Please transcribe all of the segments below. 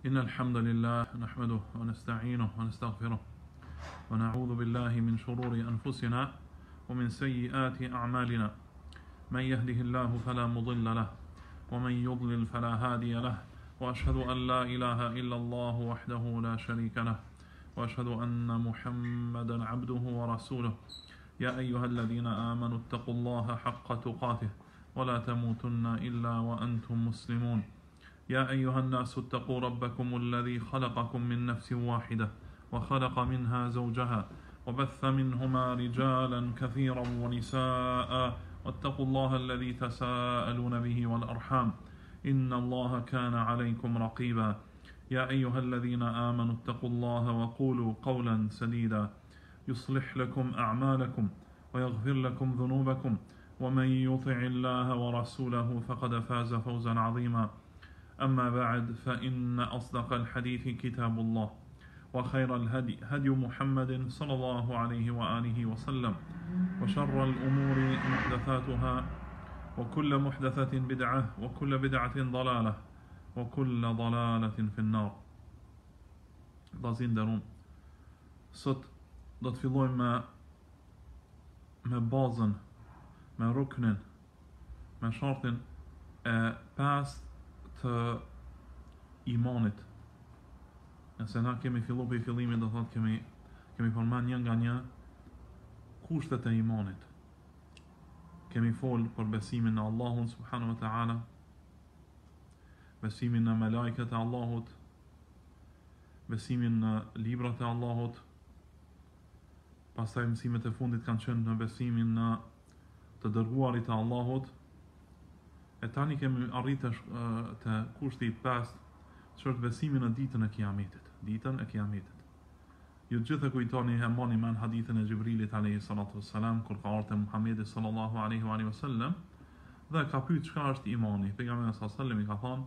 إن الحمد لله نحمده ونستعينه ونستغفره ونعوذ بالله من شرور أنفسنا ومن سيئات أعمالنا. من يهده الله فلا مضل له ومن يضلل فلا هادي له، وأشهد أن لا إله إلا الله وحده لا شريك له، وأشهد أن محمدا عبده ورسوله. يا أيها الذين آمنوا اتقوا الله حق تقاته ولا تموتن إلا وأنتم مسلمون. يا أيها الناس اتقوا ربكم الذي خلقكم من نفس واحدة وخلق منها زوجها وبث منهما رجالا كثيرا ونساء، واتقوا الله الذي تساءلون به والأرحام إن الله كان عليكم رقيبا. يا أيها الذين آمنوا اتقوا الله وقولوا قولا سديدا يصلح لكم أعمالكم ويغفر لكم ذنوبكم، ومن يطع الله ورسوله فقد فاز فوزا عظيما. أما بعد، فإن أصدق الحديث كتاب الله، وخير الهدي هدي محمد صلى الله عليه وآله وسلم، وشر الأمور محدثاتها، وكل محدثة بدعة، وكل بدعة ضلالة، وكل ضلالة في النار. Vllazin nderuar, sot do të fillojmë me bazën, me ruknin, me shartin e pestë të imanit. Nëse na kemi fillu për i fillimit, do thotë kemi përmend një nga një kushtet e imanit. Kemi folë për besimin në Allahun subhanahu wa ta'ala, besimin në melajket e Allahut, besimin në librat e Allahut. Pastaj mësimet e fundit kanë qenë në besimin në të dërguarit e Allahut. E tani kemi arritur te kushti i pestë, që është besimi në ditën e Kiametit. Ditën e Kiametit. Ju gjithë e kujtoni e mani men hadithin e Gjibrilit alayhi salatu wassalam, kur ka ardhur te Muhamedi sallallahu alaihi wa sallam dhe ka pyet çka është imani. Pejgamberi sallallahu alaihi wa sallam i ka thënë: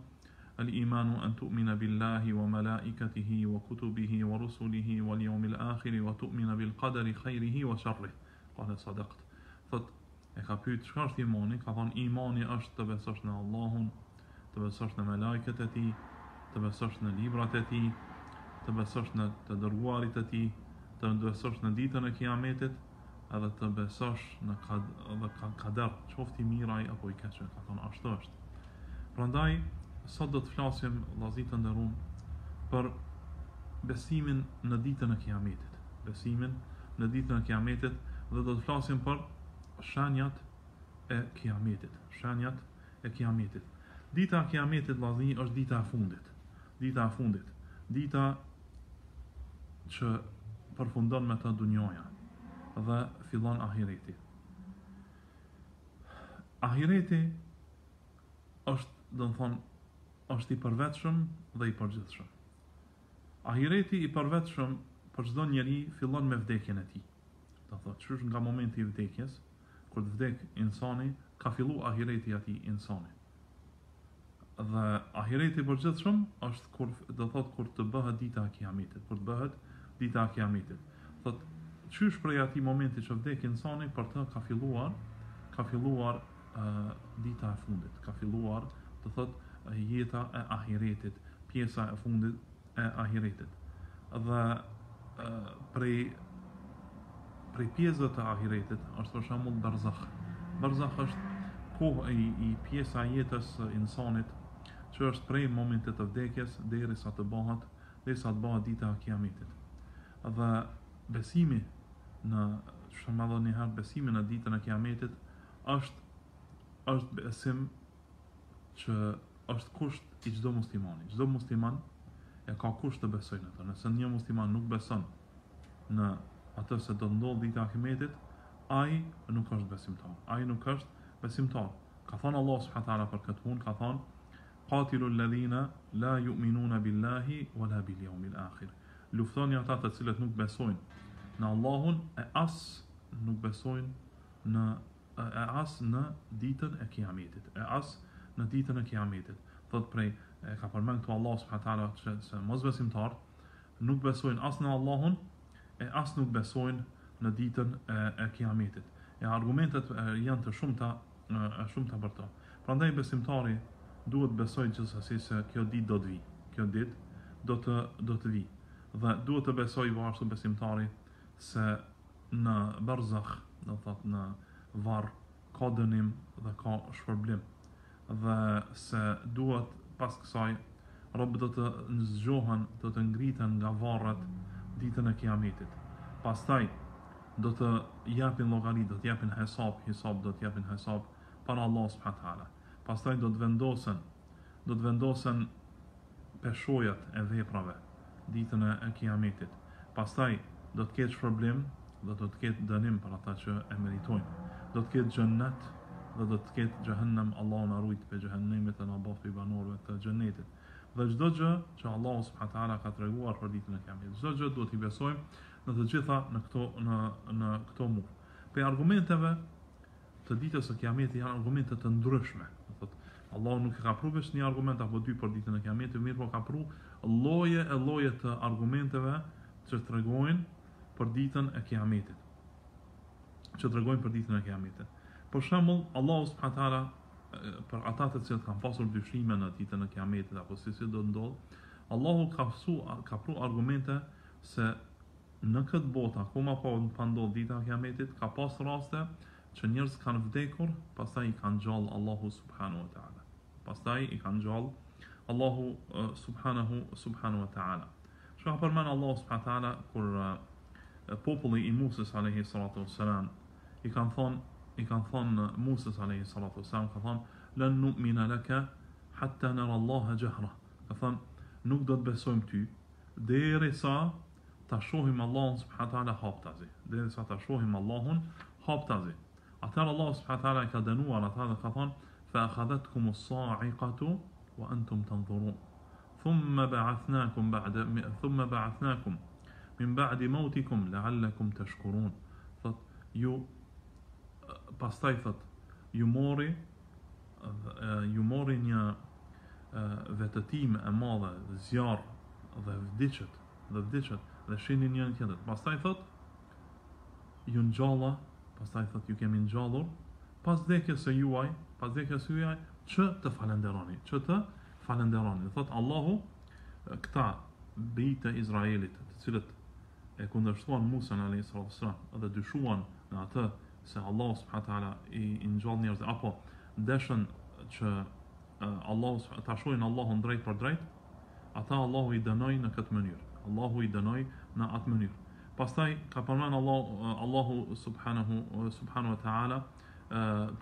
"Al-imanu an tu'mina billahi wa malaikatihi wa kutubihi wa rusulihi wal yawmil akhir wa tu'mina bil qadari khairihi wa sharrihi." Qala sadaqt. Thot e ka pyet çka është imani, ka thënë imani është të besosh në Allahun, të besosh në melajket e tij, të besosh në librat e tij, të besosh në të dërguarit e tij, të besosh në ditën e Kiametit, edhe të besosh në kader, qofti miraj apo i keqe. Ka thënë ashtu është. Prandaj sot do të flasim, vllazit të nderuar, për besimin në ditën e Kiametit. Besimin në ditën e Kiametit, dhe do të flasim për shenjat e Kiametit. Shenjat e Kiametit. Dita e Kiametit, vllazni, është dita e fundit. Dita e fundit. Dita që përfundon me të dunjoja dhe fillon ahireti. Ahireti është, do të thonë, është i përvetshëm dhe i përgjithshëm. Ahireti i përvetshëm për çdo njeri fillon me vdekjen e tij. Do thotë, çysh nga momenti i vdekjes, kur të vdek insani, ka fillu ahireti atij insani. Dhe ahireti i përgjithshëm është kur, do thotë, kur të bëhet dita e Kiametit, kur të bëhet dita e Kiametit. Thotë, çysh prej atij momenti që vdek insani, për të ka filluar dita e fundit, ka filluar, do thotë, jeta e ahiretit, pjesa e fundit e ahiretit. Dhe prej pjesëve të ahiretit është për shembull barzakh. Barzakh është kohë i pjesa e jetës së insanit, që është prej momentit të vdekjes derisa të bëhet dita e Kiametit. Dhe besimi në, shembull, një herë besimi në ditën e Kiametit është besim që është kusht i çdo muslimani. Çdo musliman e ka kusht të besojë në të. Nëse një musliman nuk beson në atë se do të ndodhë dita e Kiametit, ai nuk është besimtar. Ai nuk është besimtar. Ka thënë Allah subhanahu wa taala për këtë punë, ka thënë: "Qatilul ladhina la yu'minuna billahi wala bil yawmil akhir." Luftoni ata të cilët nuk besojnë në Allahun e as nuk besojnë në ditën e Kiametit. Në ditën e Kiametit. Thot prej ka përmend këtu Allah subhanahu wa taala se mosbesimtar nuk besojnë as në Allahun e as nuk besojnë në ditën e Kiametit. Argumentet janë të shumta për to. Prandaj besimtari duhet besojë gjithsesi se kjo ditë do të vijë. Kjo ditë do të vi. Dhe duhet të besoj ashtu besimtari se në barzakh, do thotë në varr, ka dënim dhe ka shpërblim. Dhe se duhet pas kësaj robët do të zgjohen, do të ngriten nga varret ditën e Kiametit. Pastaj do të japin llogari, do të japin hesab, do të japin hesab para Allah subhanahu wa taala. Pastaj do të vendosen peshojat e veprave ditën e Kiametit. Pastaj do të ketë shpërblim, do të ketë dënim për ata që e meritojnë. Do të ketë xhennet dhe do të ketë xhehenem, Allahu na ruaj prej xhehenemit dhe na bëf i banorëve të xhennetit. Dhe çdo gjë që Allahu subhanahu wa taala ka treguar për ditën e Kiametit, çdo gjë duhet i besojmë në të gjitha në këto muaj. Për argumenteve të ditës së Kiametit janë argumente të ndryshme. Do thotë Allahu nuk e ka pru vetëm një argument apo dy për ditën e Kiametit, mirë po ka pru lloje të argumenteve që tregojnë për ditën e Kiametit. Për shembull, Allahu subhanahu wa taala për ata të cilët kanë pasur dyshime në ditën e Kiametit apo si do të ndodh, Allahu ka pru argumente se në këtë botë akoma pa ndodhur dita e Kiametit, ka pas raste që njerëz kanë vdekur, pastaj i kanë gjallë Allahu subhanahu wa taala. Pastaj i kanë gjallë Allahu subhanahu wa taala. Çka ka përmend Allahu subhanahu wa taala kur populli i Musës alayhi salatu wassalam i kanë thonë Musës alayhi salatu wassalam, ka thonë lan nu'mina laka hatta nara Allaha jahra. Ka thonë nuk do të besojmë ty derisa ta shohim Allahun subhanahu wa taala haptazi. Derisa ta shohim Allahun haptazi. Atëherë Allah subhanahu wa taala ka dënuar ata dhe ka thonë fa akhadhatkum as-sa'iqatu wa antum tanzurun. ثم بعثناكم من بعد موتكم لعلكم تشكرون. Thot ju pastaj thot ju mori një vetëtim e madhe, zjarr dhe vdiqët dhe shihni njërin tjetrin. Pastaj thot ju ngjalla, pastaj thot ju kemi ngjallur pas vdekjes së juaj që të falenderoni. Thot Allahu këta bijtë e Izraelit, të cilët e kundërshtuan Musën alayhi salatu wassalam dhe dyshuan në atë se Allahu subhanahu wa taala i ngjall njerëz apo dëshën që Allahu ta shohin Allahun drejt për drejt, ata Allahu i dënoi në këtë mënyrë. Pastaj ka përmend Allahu subhanahu wa taala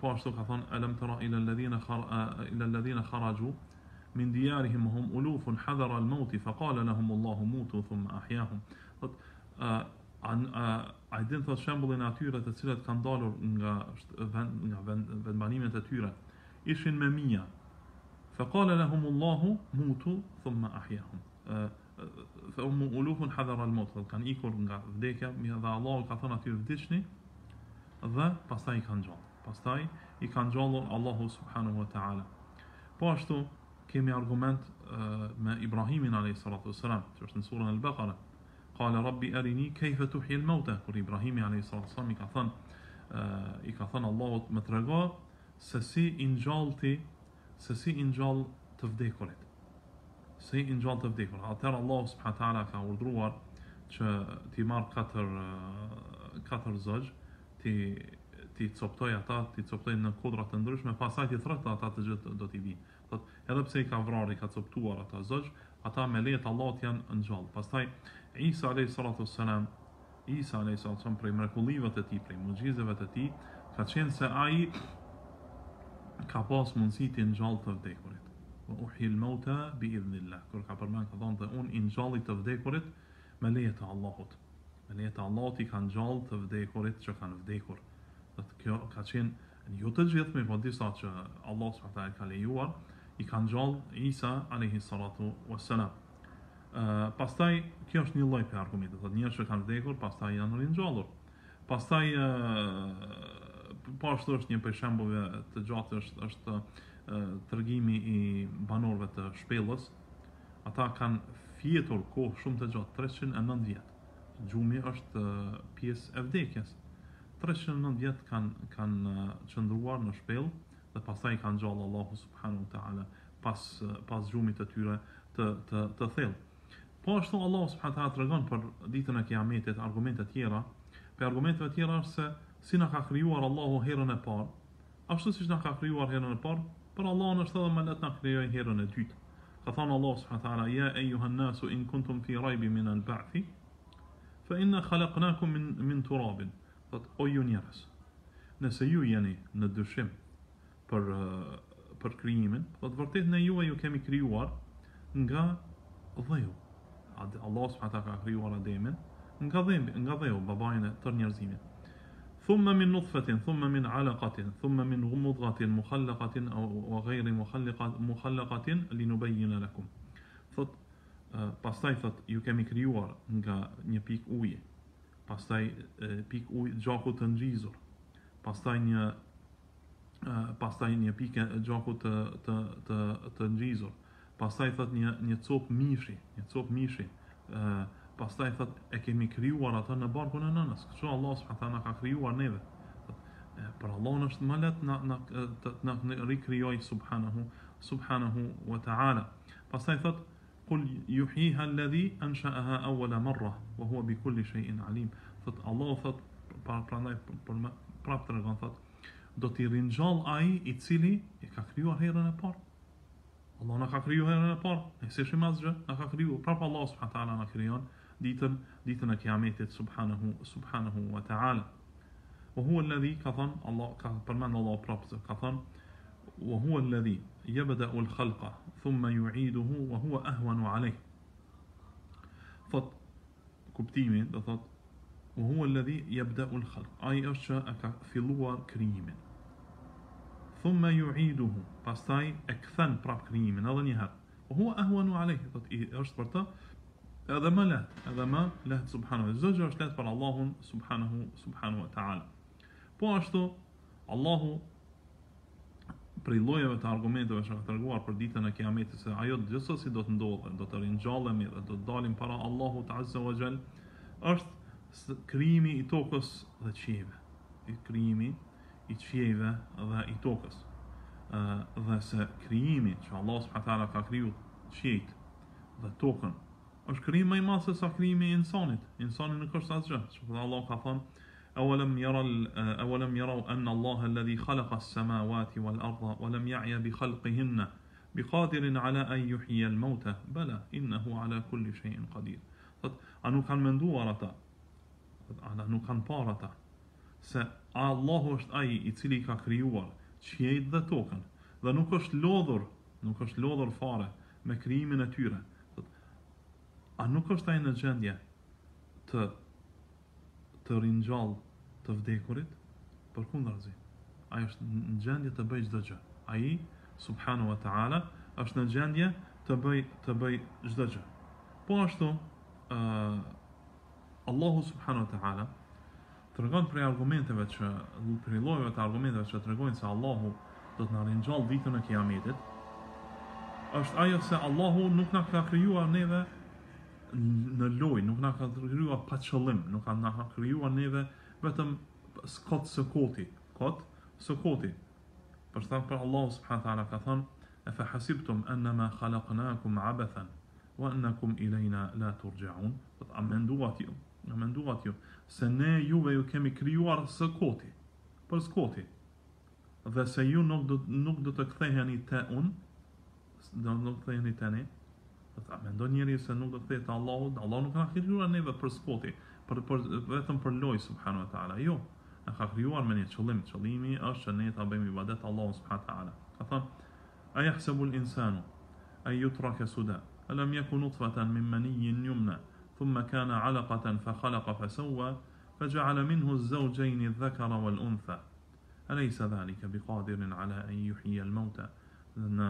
po ashtu ka thonë alam tara ila alladhina kharaju min diyarihim hum ulufun hadara al-maut faqala lahum Allahu mutu thumma ahyahum. A din thot shembullin e atyre të cilët kanë dalur nga vendbanimet e tyre, ishin me mia. Faqala lahum Allahu mutu thumma ahyahum. Fa ulufun hadara al-maut, kanë ikur nga vdekja, dhe Allahu ka thënë atyre vdiqni dhe pastaj i kanë gjallur Allahu subhanahu wa taala. Po ashtu kemi argument me Ibrahimin alayhi salatu wassalam, që është në surën Al-Baqara. Qala rabbi arini kayfa tuhyi al-mauta. Kur Ibrahimi alayhi salatu wassalam i ka thënë Allahut më trego se si i ngjall të vdekurit. Atëherë Allahu subhanahu wa taala ka urdhëruar që ti marr katër zogj, ti coptoj në kodra të ndryshme, pastaj ti thret ata të gjithë do t'i vinë. Thot, edhe pse i ka vrarë, i ka coptuar ata zogj, ata me lejet Allahut janë në gjallë. Pastaj Isa alayhi salatu wassalam prej mrekullive të tij, prej mucjizave të tij, ka qenë se ai ka pas mundësi të ngjallë të vdekurit. Wa uhyi al-mauta bi idhnillah. Kur ka përmend ka thonë unë i ngjalli të vdekurit me lejet e Allahut. Me lejet e Allahut i kanë ngjallë të vdekurit që kanë vdekur. Kjo ka qenë jo të gjithë, por disa që Allah subhanahu wa taala ka lejuar, i kanë ngjallë Isa alayhi salatu wassalam. Pastaj kjo është një lloj për argumente, thotë njerëz që kanë vdekur, pastaj janë ringjallur. Pastaj po ashtu është një për shembull të gjatë është tregimi i banorëve të Shpellës. Ata kanë fjetur kohë shumë të gjatë, 309 vjet. Gjumi është pjesë e vdekjes. 309 vjet kanë qëndruar në Shpellë dhe pastaj kanë ngjallë Allahu subhanahu wa taala pas gjumit të tyre të thellë. Po ashtu Allah subhanahu wa taala tregon për ditën e Kiametit argumente të tjera. Për argumenteve të tjera është se si na ka krijuar Allahu herën e parë, ashtu siç na ka krijuar herën e parë, për Allahun është edhe më lehtë na krijojë herën e dytë. Ka thënë Allah subhanahu wa taala: "Ya ayyuhan nasu in kuntum fi raybin min al-ba'thi fa inna khalaqnakum min turabin." O ju njerëz, nëse ju jeni në dyshim për krijimin, vërtet ne ju kemi krijuar nga dheu. Allah subhanahu wa taala ka krijuar Ademin nga dheu, babain e tërë njerëzimit. Thumma min nutfatin, thumma min alaqatin, thumma min mudghatin mukhallaqatin wa ghayri mukhallaqatin linubayyana lakum. Pastaj thot ju kemi krijuar nga një pikë uji, pastaj pikë ujë gjaku të ngjizur, pastaj një pikë gjaku të ngjizur, pastaj thot një copë mishi, pastaj thot e kemi krijuar atë në barkun e nënës. Kështu Allah subhanahu wa taala na ka krijuar neve. Për Allahun është më lehtë na rikrijoj subhanahu wa taala. Pastaj thot qul yuhyiha alladhi ansha'aha awwala marra wa huwa bi kulli shay'in alim. Thot Allah thot prandaj prap tregon thot do t'i ringjall ai I cili e ka krijuar herën e parë. Allah na ka krijuar herën e parë, ne s'ishim asgjë, na ka krijuar prap Allah subhanahu wa taala na krijon ditën e Kiametit subhanahu wa taala. Wa huwa alladhi ka thon Allah ka përmend Allah prap ka thon wa huwa alladhi yabda'u al-khalqa thumma yu'iduhu wa huwa ahwanu alayh. Thot kuptimi do thot wa huwa alladhi yabda'u al-khalq. Ai është që ka filluar krijimin. Thumma yu'iduhu, pastaj e kthen prap krijimin edhe një herë. Wa huwa ahwanu alayh. Thot është për të edhe më lehtë subhanahu. Çdo gjë është lehtë për Allahun subhanahu wa taala. Po ashtu Allahu prej llojeve të argumenteve që ka treguar për ditën e Kiametit se ajo gjithsesi do të ndodhe, do të ringjallemi dhe do të dalim para Allahut azza wa jall, është krijimi I tokës dhe qiejve. Krijimi I qiejve dhe I tokës. Dhe se krijimi që Allah subhanahu wa taala ka krijuar qiejt dhe tokën është krijim më I madh se sa krijimi I insanit. Insani nuk është asgjë. Sepse Allah ka thënë أولم يروا أن الله الذي خلق السماوات والأرض ولم يعي بخلقهن بقادر على أن يحيي الموتى بلى إنه على كل شيء قدير. A nuk kanë menduar ata, nuk kanë parë ata, se Allahu është ai I cili ka krijuar qiejt dhe tokën dhe nuk është lodhur fare me krijimin e tyre. A nuk është ai në gjendje të ringjall të vdekurit? Përkundrazi, ai është në gjendje të bëjë çdo gjë. Ai subhanahu wa taala është në gjendje të bëjë çdo gjë. Po ashtu Allahu subhanahu wa taala tregon për argumenteve për llojeve të argumenteve që tregojnë se Allahu do të na ringjall ditën e Kiametit, është ajo se Allahu nuk na ka krijuar neve në lojë, nuk na ka krijuar pa qëllim, nuk na ka krijuar neve vetëm kot së koti. Për shkak për Allahu subhanahu wa taala ka thënë: "Afa hasibtum annama khalaqnakum abathan wa annakum ilayna la turja'un." A menduat ju se ne juve ju kemi krijuar së koti, për skoti, dhe se ju nuk do të ktheheni te unë, nuk ktheheni te ne. A mendon njeri se nuk do të kthehet te Allahu? Allah nuk ka krijuar neve për skoti, vetëm për lojë subhanahu wa taala. Jo, na ka krijuar me një qëllim. Qëllimi është që ne ta bëjmë ibadet Allahut subhanahu wa taala. Ka thënë: "Ayahsabu al-insanu an yutraka suda, alam yakun nutfatan min maniyyin yumna, thumma kana 'alaqatan fa khalaqa fa sawwa, faja'ala minhu az-zawjayn adh-dhakara wal-untha. Alaysa dhalika biqadirin 'ala an yuhyiya al-mauta." Në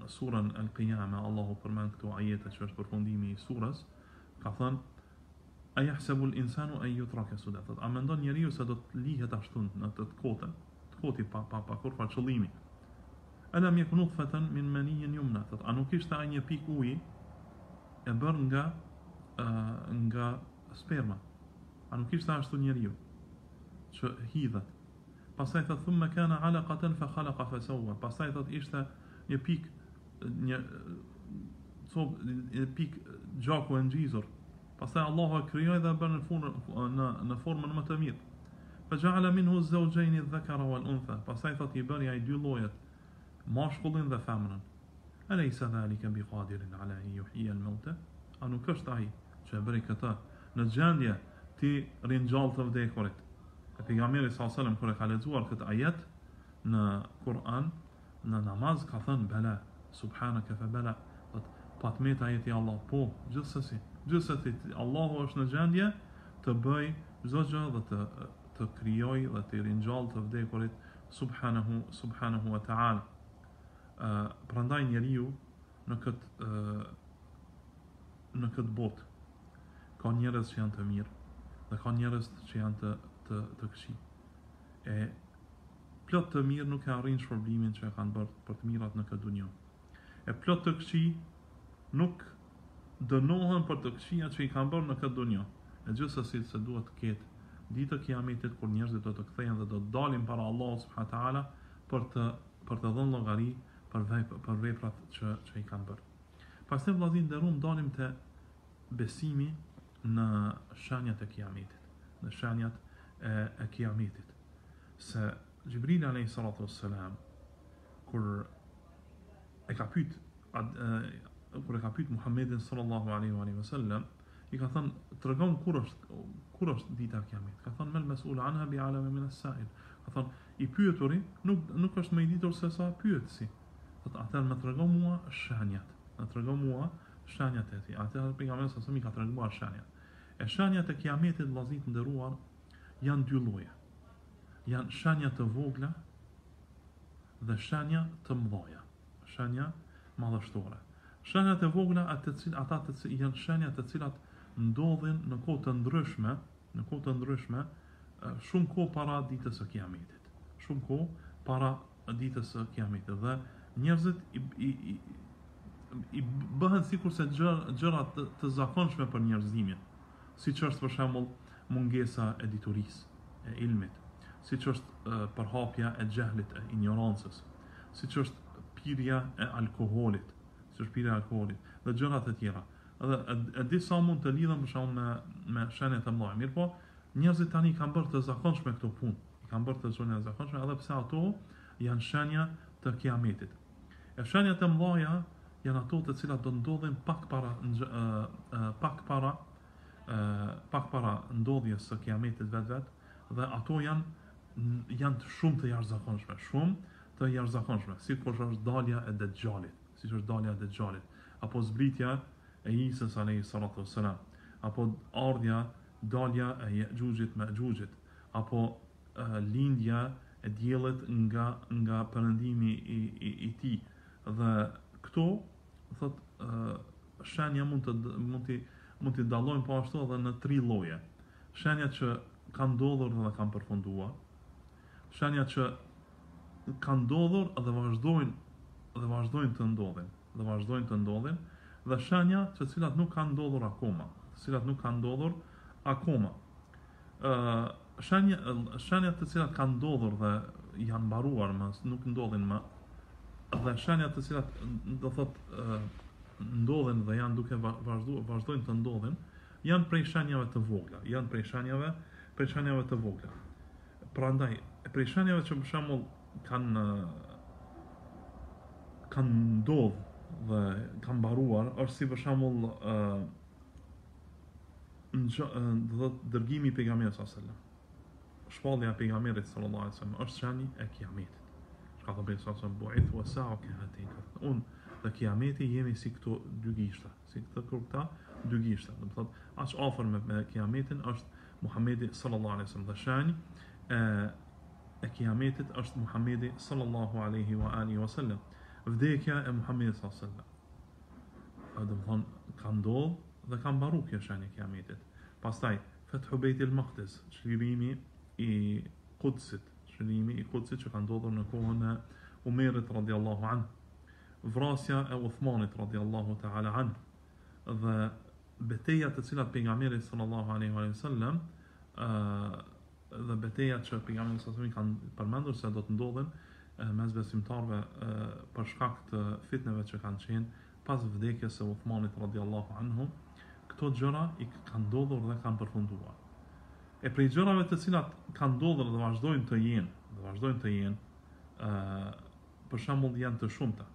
surën Al-Qiyama Allahu përmend këto ajete që është përfundimi I surës, ka thënë: "Ayahsabu al-insanu an yutraka suda." A mendon njeriu se do të lihet ashtu në të koti pa kurrë qëllimi? Alam yakun nutfatan min maniyyin yumna. A nuk ishte ai një pikë uji e bërë nga sperma? A nuk ishte ashtu njeriu që hidhet? Pastaj thot: "Thumma kana 'alaqatan fa khalaqa fa sawwa." Pastaj thot ishte një pikë, një pik gjaku e ngjizur. Pastaj Allahu e krijoi dhe e bën në formën më të mirë. Faja'ala minhu az-zawjayn adh-dhakara wal-untha. Pastaj thot I bëri ai dy llojet, mashkullin dhe femrën. Alaysa dhalika biqadirin ala an yuhyiya al-mauta? A nuk është ai që e bëri këtë në gjendje ti ringjall të vdekurit? E pejgamberi sallallahu alajhi wasallam kur e ka lexuar këtë ajet në Kur'an, në namaz ka thënë bela, subhanaka fa bela, patmet ajeti Allah, po, gjithsesi Allahu është në gjendje të bëj çdo gjë dhe të krijoj dhe të ringjall të vdekurit subhanahu wa ta'ala. Prandaj njeriu në këtë botë ka njerëz që janë të mirë dhe ka njerëz që janë të këqij. E plot të mirë nuk e arrin shpërblimin që e kanë bërë për të mirat në këtë dunjë. E plot të këqij nuk dënohen për të këqijat që I kanë bërë në këtë dunjë. E gjithsesi se duhet të ketë ditë e kiametit kur njerëzit do të kthehen dhe do të dalin para Allahut subhanahu wa taala për të dhënë llogari për veprat që I kanë bërë. Pastaj vëllazë nderuam dalim te besimi në shenjat e kiametit, në shenjat e kiametit. Se Gjibril alayhi salatu wassalam kur e ka pyet Muhammedin sallallahu alaihi wasallam, I ka thënë tregon kur është dita e kiametit. Ka thënë mel mas'ul anha bi alama min as-sa'il. Ka thënë I pyeturi nuk është më I ditur se sa pyetësi. Atëherë më tregon mua shenjat. Më tregon mua shenjat e tij. Atëherë pejgamberi sallallahu alaihi wasallam I ka treguar shenjat. E shenjat e kiametit vëllazë të nderuar janë dy lloje. Janë shenja të vogla dhe shenja të mëdha. Shenja madhështore. Shenjat e vogla janë shenja të cilat ndodhin në kohë të ndryshme, shumë kohë para ditës së kiametit. Shumë kohë para ditës së kiametit dhe njerëzit I bëhen sikurse gjëra të zakonshme për njerëzimin, siç është për shembull mungesa e diturisë, e ilmit, siç është përhapja e xehlit, e ignorancës, siç është pirja e alkoolit, dhe gjëra të tjera. Dhe disa mund të lidhen për shembull me shenja të mëdha. Mirpo njerëzit tani kanë bërë të zakonshme këto punë. Kanë bërë të shenja të zakonshme edhe pse ato janë shenja të kiametit. E shenjat e mëdha janë ato të cilat do ndodhin pak para ndodhjes së kiametit vetë dhe ato janë shumë të jashtëzakonshme, sikur është dalja e Dejxhalit, apo zbritja e Isës alayhi salatu wassalam, apo dalja e Ya'jujit Ma'jujit, apo lindja e diellit nga perëndimi I tij. Dhe këto thot shenja mund të dallojnë po ashtu edhe në tri lloje. Shenjat që kanë ndodhur dhe kanë përfunduar, shenjat që kanë ndodhur dhe vazhdojnë të ndodhin, dhe shenja të cilat nuk kanë ndodhur akoma, shenjat të cilat kanë ndodhur dhe janë mbaruar, nuk ndodhin më, dhe shenjat të cilat do thot ndodhin dhe janë duke vazhdojnë të ndodhin, janë prej shenjave të vogla. Prandaj, prej shenjave që për shembull kanë ndodhur dhe kanë mbaruar, është si për shembull dërgimi I pejgamberit sallallahu alajhi wasallam. Shpallja e pejgamberit sallallahu alajhi wasallam është shenjë e kiametit. Ka thënë pejgamberi sallallahu alajhi wasallam bu'ith wa sa'u kahatin. Unë dhe kiameti jemi si këto dy gishta, do të thotë aq afër me kiametin është Muhamedi sallallahu alaihi wasallam. Dhe shenjë e kiametit është Muhamedi sallallahu alaihi wa alihi wasallam. Vdekja e Muhamedit sallallahu alaihi wasallam. Do të thonë ka ndodhur dhe ka mbaruar kjo shenjë e kiametit. Pastaj Fathu Beitil Maqdis, çlirimi I Qudsit, që ka ndodhur në kohën e Umerit radhiyallahu anhu. Vrasja e Uthmanit radhiyallahu ta'ala anhu dhe betejat të cilat pejgamberi sallallahu alaihi wasallam dhe betejat që pejgamberi sallallahu alaihi wasallam kanë përmendur se do të ndodhin mes besimtarëve për shkak të fitneve që kanë qenë pas vdekjes së Uthmanit radiallahu anhu, këto gjëra i kanë ndodhur dhe kanë përfunduar. E prej gjërave të cilat kanë ndodhur dhe vazhdojnë të jenë, për shembull janë të shumta.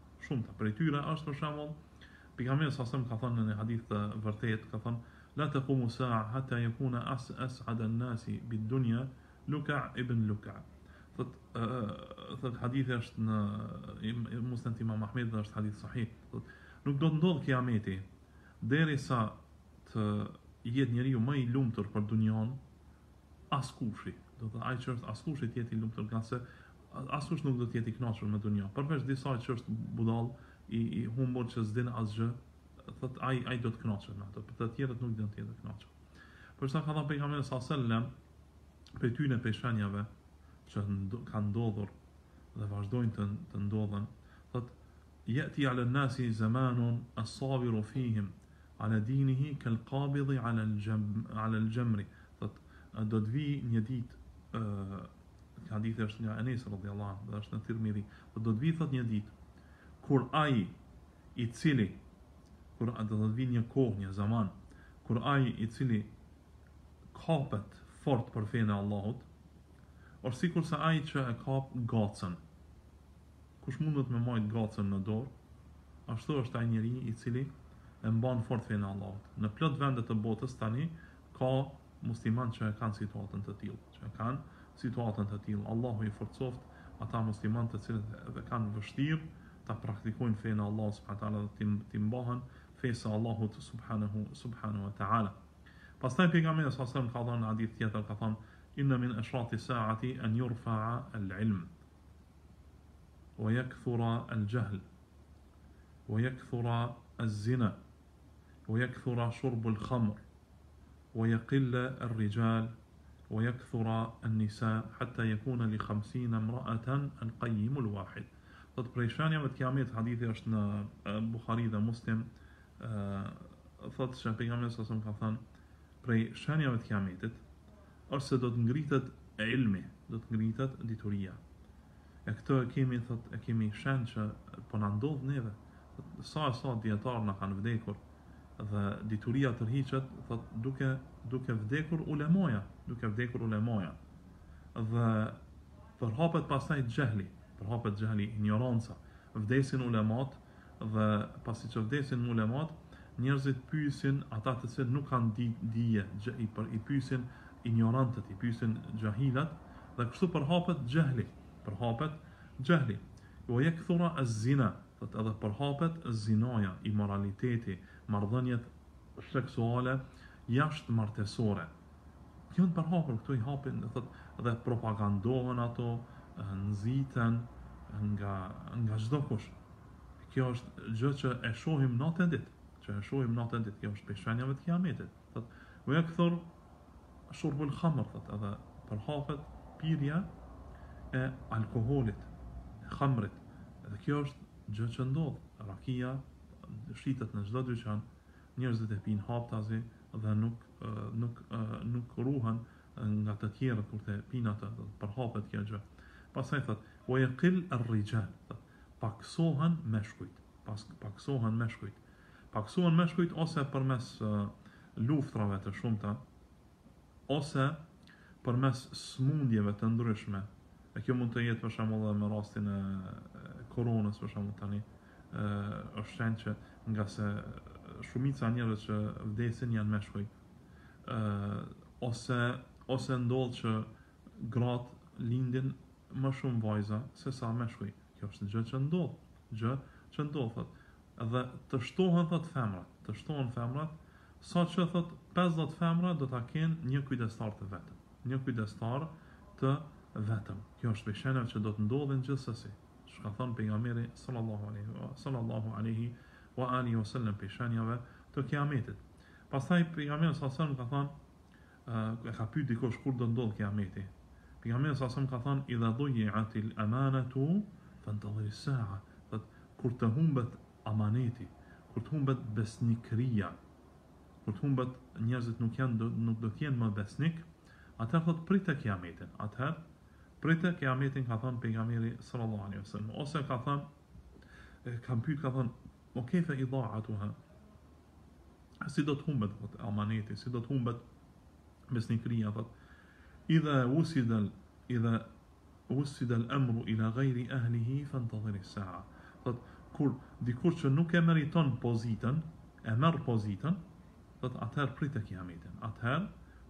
Prej tyre është për shembull pejgamberi sa ka thënë në një hadith të vërtetë, ka thënë la taqumu sa'a hatta yakuna as'ada an-nasi bid-dunya Luka ibn Luka. Thot hadithi është në Musnad Imam Ahmed dhe është hadith sahih. Nuk do të ndodhë kiameti derisa të jetë njeriu më i lumtur për dunjon askushi. Do të ai që është askushi të jetë i lumtur, ka se askush nuk do të jetë i kënaqur me dunjon. Përveç disa që është budall i humbur që s'din asgjë, thot ai do të kënaqet me ato, për të tjerët nuk do të jetë të kënaqur. Për sa ka thënë pejgamberi sallallahu alajhi wasallam, për tyne për shenjave që kanë ndodhur dhe vazhdojnë të ndodhen, thot yati ala an-nasi zamanun as-sabiru fihim ala dinihi kal-qabidi ala al-jamri. Thot do të vi një ditë, hadithi është nga Enes radhiyallahu anhu dhe është në Tirmidhi, do të vi thot një ditë kur ai i cili do të vi një kohë, një zaman kur ai i cili kapet fort për fenë e Allahut, është sikur se ai që e kap gacën. Kush mundet me majt gacën në dorë, ashtu është ai njeri i cili e mban fort fenë e Allahut. Në plot vende të botës tani ka musliman që e kanë situatën të tillë, Allahu i forcoft ata musliman të cilët e kanë vështirë ta praktikojnë fenë e Allahut subhanahu wa taala dhe të mbahen fesë e Allahut subhanahu wa taala. Pastaj pejgamberi sallallahu alajhi wasallam ka thënë në hadith tjetër, ka thënë inna min ashrati sa'ati an yurfa'a al-ilm wa yakthura al-jahl wa yakthura az-zina wa yakthura shurb al-khamr wa yaqilla ar-rijal wa yakthura an-nisa hatta yakuna li 50 imra'atan al-qayyim al-wahid. Thot prej shenjave të kiametit, hadithi është në Buhari dhe Muslim, thot se pejgamberi sallallahu alajhi wasallam ka thënë prej shenjave të kiametit është se do të ngritet ilmi, do të ngritet dituria. E këtë e kemi shenjë që po na ndodh neve. Sa dietar na kanë vdekur dhe dituria tërhiqet, thot duke vdekur ulemaja, dhe përhapet pastaj xehli, ignoranca. Vdesin ulemat dhe pasi që vdesin ulemat, njerëzit pyesin ata të cilët nuk kanë dije, i pyesin ignorantët, i pyesin jahilat, dhe kështu përhapet xehli. Wa yakthura az-zina, thot edhe përhapet zinaja, imoraliteti, marrëdhëniet seksuale jashtë martesore. Janë përhapur këto, i hapin, thot, dhe propagandohen ato, nxiten nga çdo kush. Kjo është gjë që e shohim natë e ditë. Kjo është prej shenjave të kiametit. Thot, u yakthur shurbul khamr, thot, edhe përhapet pirja e alkoolit, e khamrit. Edhe kjo është gjë që ndodh. Rakia shitet në çdo dyqan, njerëzit e pinë haptazi dhe nuk ruhen nga të tjerët kur të pinë atë, përhapet kjo gjë. Pastaj thot, wa yaqil ar-rijal, paksohen meshkujt ose përmes luftrave të shumta, ose përmes smundjeve të ndryshme. E kjo mund të jetë për shembull edhe me rastin e koronës, për shembull tani është shenjë që nga se shumica njerëz që vdesin janë meshkuj, ose ndodh që gratë lindin më shumë vajza se sa meshkuj. Kjo është gjë që ndodh, thot. Edhe të shtohen thot femrat, sa që thot 50 femra do ta kenë një kujdestar të vetëm. Kjo është prej shenjave që do të ndodhin gjithsesi. Çka thon pejgamberi sallallahu alaihi wa alihi wasallam prej shenjave të kiametit. Pastaj pejgamberi sallallahu alaihi wasallam ka thënë, ka pyet dikush kur do ndodh kiameti. Pejgamberi sallallahu alaihi wasallam ka thënë idha dhuyi'atil amanatu fantadhir as-sa'a. Kur të humbet amaneti, kur të humbet besnikëria, kur të humbet njerëzit nuk do të jenë më besnik, atëherë thot pritë kiametin. Ka thënë pejgamberi sallallahu alaihi wasallam. Ose ka thënë, kam pyet, ka thënë وكيف إضاعتها. si do të humbet amaneti, si do të humbet besnikëria, thot idha wusida al-amru ila ghayri ahlihi fantadhir as-sa'a. Thot kur dikush që nuk e meriton pozitën, e merr pozitën, thot atëherë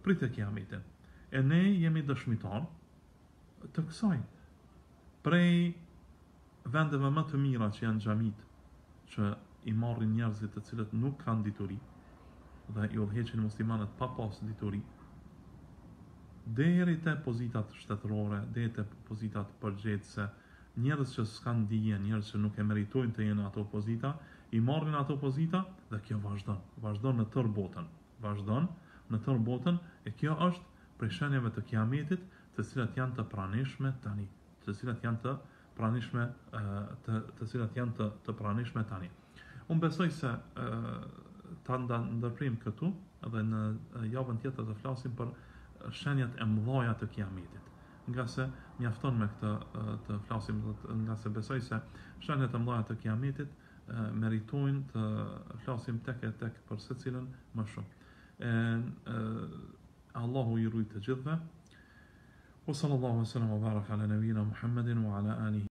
pritet kiametin. E ne jemi dëshmitar të kësaj. Prej vendeve më të mira që janë xhamit, që i marrin njerëzit të cilët nuk kanë dituri dhe i udhëheqin muslimanët pa pas dituri, deri te pozitat shtetërore, deri te pozitat përgjegjëse, njerëz që s'kan dije, njerëz që nuk e meritojnë të jenë ato pozita, i marrin ato pozita dhe kjo vazhdon në tërë botën, e kjo është prej shenjave të kiametit, të cilat janë të pranishme tani, të cilat janë të pranishme tani. Unë besoj se ta ndërprim këtu dhe në javën tjetër të flasim për shenjat e mëdha të kiametit. Nga se mjafton me këtë të flasim, nga se besoj se shenjat e mëdha të kiametit meritojnë të flasim tek për secilën më shumë. Allahu i ruaj të gjithëve. Wa sallallahu alaihi wa sallam wa baraka ala nabiyina Muhammedin wa ala alihi